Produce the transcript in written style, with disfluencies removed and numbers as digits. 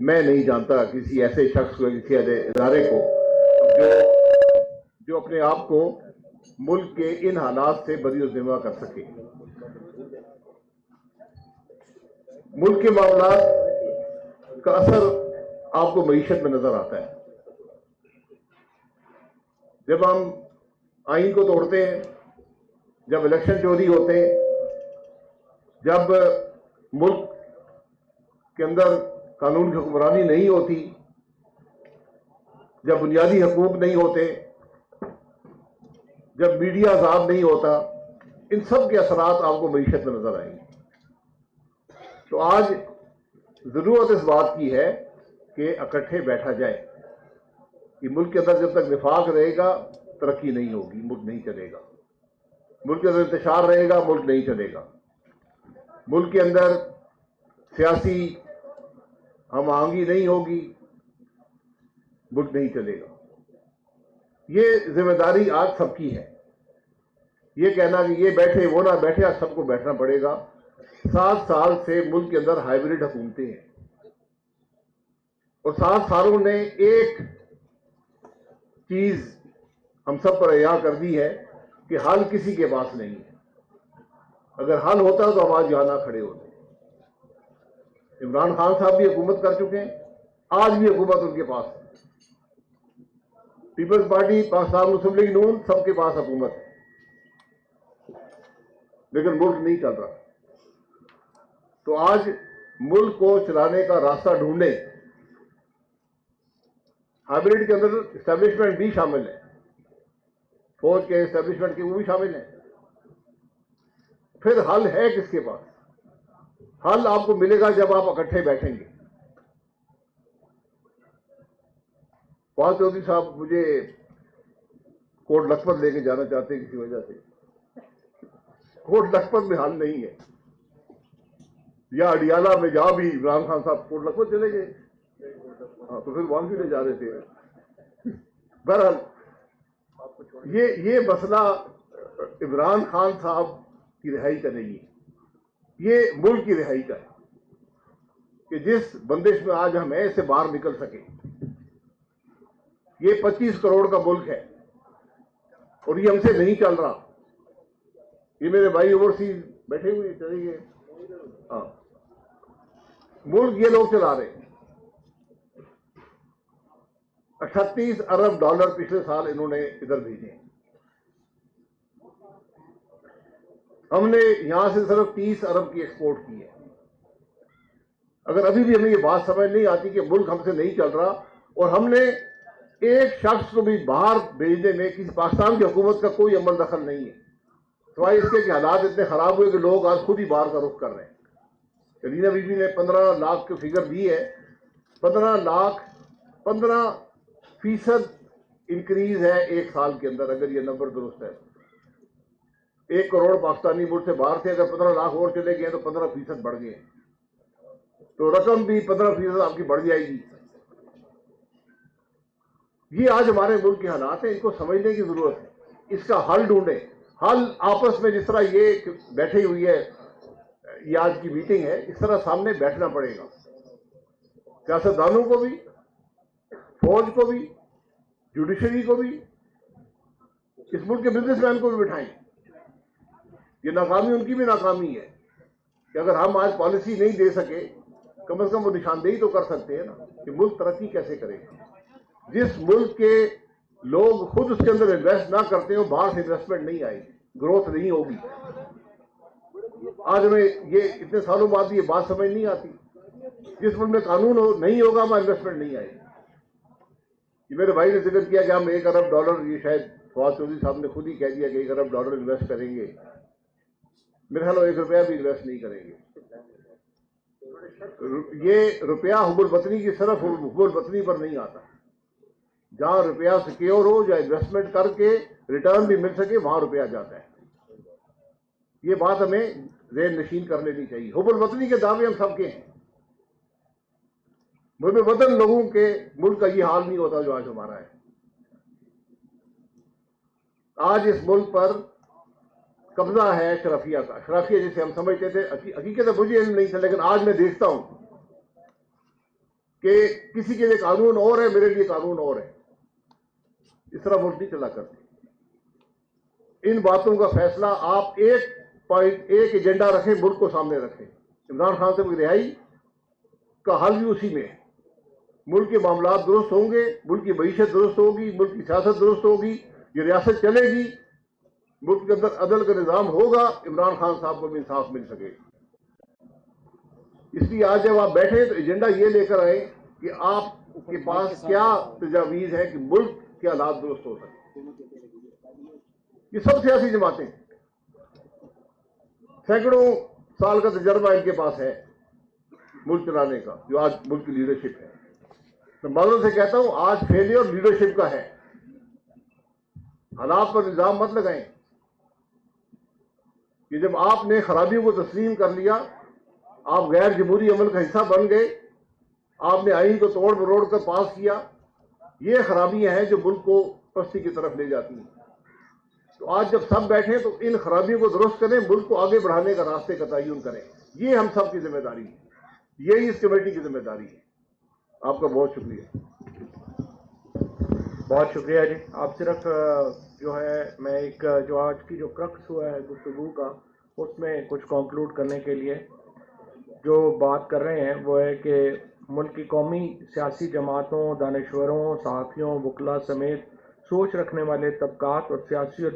میں نہیں جانتا کسی ایسے شخص کو, کسی ایسے ادارے کو جو اپنے آپ کو ملک کے ان حالات سے بری و ذمہ کر سکے. ملک کے معاملات کا اثر آپ کو معیشت میں نظر آتا ہے. جب ہم آئین کو توڑتے ہیں, جب الیکشن چوری ہوتے ہیں, جب ملک کے اندر قانون کی حکمرانی نہیں ہوتی, جب بنیادی حقوق نہیں ہوتے, جب میڈیا آزاد نہیں ہوتا, ان سب کے اثرات آپ کو معیشت میں نظر آئیں گے. تو آج ضرورت اس بات کی ہے کہ اکٹھے بیٹھا جائے کہ ملک کے اندر جب تک نفاق رہے گا ترقی نہیں ہوگی, ملک نہیں چلے گا. ملک کے اندر انتشار رہے گا, ملک نہیں چلے گا. ملک کے اندر سیاسی ہم آہنگی نہیں ہوگی, ملک نہیں چلے گا. یہ ذمہ داری آج سب کی ہے. یہ کہنا کہ یہ بیٹھے وہ نہ بیٹھے, آج سب کو بیٹھنا پڑے گا. 7 سال سے ملک کے اندر ہائیبریڈ حکومتیں ہیں, اور 7 سالوں نے ایک چیز ہم سب پر عیاں کر دی ہے کہ حل کسی کے پاس نہیں ہے. اگر حل ہوتا تو ہم آج یہاں نہ کھڑے ہوتے. عمران خان صاحب بھی حکومت کر چکے ہیں, آج بھی حکومت ان کے پاس ہے. پیپلز پارٹی, پاکستان مسلم لیگ نون, سب کے پاس حکومت ہے, لیکن ملک نہیں چل رہا. تو آج ملک کو چلانے کا راستہ ڈھونڈیں. ہائیبریڈ کے اندر اسٹیبلشمنٹ بھی شامل ہے, فوج کے اسٹیبلشمنٹ کے وہ بھی شامل ہیں. پھر حل ہے کس کے پاس؟ حل آپ کو ملے گا جب آپ اکٹھے بیٹھیں گے. فواد چودھری صاحب مجھے کوٹ لکھپت لے کے جانا چاہتے ہیں کسی وجہ سے. کوٹ لکھپت میں حل نہیں ہے, یا اڈیالہ میں جا بھی عمران خان صاحب کوٹ لکھپت چلے گئے, ہاں تو پھر وہاں کیوں لے جا رہے تھے. بہرحال یہ مسئلہ عمران خان صاحب کی رہائی کا نہیں ہے, یہ ملک کی رہائی کا ہے کہ جس بندش میں آج ہم ایسے باہر نکل سکیں. یہ 25 کروڑ کا ملک ہے اور یہ ہم سے نہیں چل رہا. یہ میرے بھائی اوورسیز بیٹھے ہوئے چلے گئے, ہاں ملک یہ لوگ چلا رہے ہیں. 38 ارب ڈالر پچھلے سال انہوں نے ادھر بھیجے. ہم نے یہاں سے صرف 30 ارب کی ایکسپورٹ کی ہے. اگر ابھی بھی ہمیں یہ بات سمجھ نہیں آتی کہ ملک ہم سے نہیں چل رہا, اور ہم نے ایک شخص کو بھی باہر بھیجنے میں کسی پاکستان کی حکومت کا کوئی عمل دخل نہیں ہے, سوائے اس کے کہ حالات اتنے خراب ہوئے کہ لوگ آج خود ہی باہر کا رخ کر رہے ہیں. سیلینا بی بی نے 15 لاکھ کی فگر دی ہے. 15 لاکھ 15% انکریز ہے ایک سال کے اندر, اگر یہ نمبر درست ہے. 1 کروڑ پاکستانی ملک سے باہر تھے, اگر 15 لاکھ اور چلے گئے تو 15% بڑھ گئے, تو رقم بھی 15% آپ کی بڑھ جائے گی. یہ آج ہمارے ملک کے حالات ہیں, ان کو سمجھنے کی ضرورت ہے. اس کا حل ڈھونڈیں. حل آپس میں, جس طرح یہ بیٹھی ہوئی ہے, یہ آج کی میٹنگ ہے, اس طرح سامنے بیٹھنا پڑے گا. سیاستدانوں کو بھی, فوج کو بھی, جوڈیشری کو بھی, اس ملک کے بزنس مین کو بھی بٹھائیں. یہ ناکامی ان کی بھی ناکامی ہے کہ اگر ہم آج پالیسی نہیں دے سکے, کم از کم وہ نشاندہی تو کر سکتے ہیں نا کہ ملک ترقی کیسے کرے گا. جس ملک کے لوگ خود اس کے اندر انویسٹ نہ کرتے ہو, باہر سے انویسٹمنٹ نہیں آئے گی, گروتھ نہیں ہوگی. آج ہمیں یہ اتنے سالوں بعد یہ بات سمجھ نہیں آتی. جس ملک میں قانون نہیں ہوگا وہاں انویسٹمنٹ نہیں آئے گی. یہ میرے بھائی نے ذکر کیا کہ ہم 1 ارب ڈالر, یہ شاید فواد چودھری صاحب نے خود ہی کہہ دیا کہ 1 ارب ڈالر انویسٹ کریں گے. میرے خیال 1 روپیہ بھی انویسٹ نہیں کریں گے. یہ روپیہ حب الوطنی کی صرف حب الوطنی پر نہیں آتا. جہاں روپیہ سیکیور ہو, یا انویسٹمنٹ کر کے ریٹرن بھی مل سکے, وہاں روپیہ جاتا ہے. یہ بات ہمیں ذہن نشین کر لینی چاہیے. حب الوطنی کے دعوے ہم سب کے ہیں. محب وطن لوگوں کے ملک کا یہ حال نہیں ہوتا جو آج ہمارا ہے. آج اس ملک پر قبضہ ہے اشرافیہ کا. اشرافیہ جسے ہم سمجھتے تھے, حقیقت مجھے علم نہیں تھا, لیکن آج میں دیکھتا ہوں کہ کسی کے لیے قانون اور ہے، میرے لیے قانون اور ہے. اس طرح ملک نہیں چلا کرتے. ان باتوں کا فیصلہ آپ ایک ایجنڈا رکھیں، ملک کو سامنے رکھیں. عمران خان صاحب کی رہائی کا حل بھی اسی میں ہے. ملک کے معاملات درست ہوں گے، ملک کی معیشت درست ہوگی، ملک کی سیاست درست ہوگی، یہ ریاست چلے گی، ملک کے اندر عدل کا نظام ہوگا، عمران خان صاحب کو بھی انصاف مل سکے. اس لیے آج جب آپ بیٹھے تو ایجنڈا یہ لے کر آئیں کہ آپ کے پاس کیا تجاویز ہے کہ ملک کے حالات درست ہو سکے. یہ سب سیاسی جماعتیں سینکڑوں سال کا تجربہ ان کے پاس ہے ملک چلانے کا، جو آج ملک کی لیڈرشپ ہے. تو میں سے کہتا ہوں آج فیلئر لیڈرشپ کا ہے. حالات پر الزام مت لگائیں کہ جب آپ نے خرابیوں کو تسلیم کر لیا، آپ غیر جمہوری عمل کا حصہ بن گئے، آپ نے آئین کو توڑ مروڑ کر پاس کیا. یہ خرابیاں ہیں جو ملک کو پستی کی طرف لے جاتی ہیں. تو آج جب سب بیٹھیں تو ان خرابیوں کو درست کریں، ملک کو آگے بڑھانے کا راستے کا تعین کریں. یہ ہم سب کی ذمہ داری ہے، یہی اس کمیٹی کی ذمہ داری ہے. آپ کا بہت شکریہ. بہت شکریہ جی. آپ صرف جو ہے میں ایک جو آج کی جو کرکس ہوا ہے گفتگو کا، اس میں کچھ کنکلوڈ کرنے کے لیے جو بات کر رہے ہیں وہ ہے کہ ملک کی قومی سیاسی جماعتوں، دانشوروں، صحافیوں، وکلاء سمیت سوچ رکھنے والے طبقات اور سیاسی اور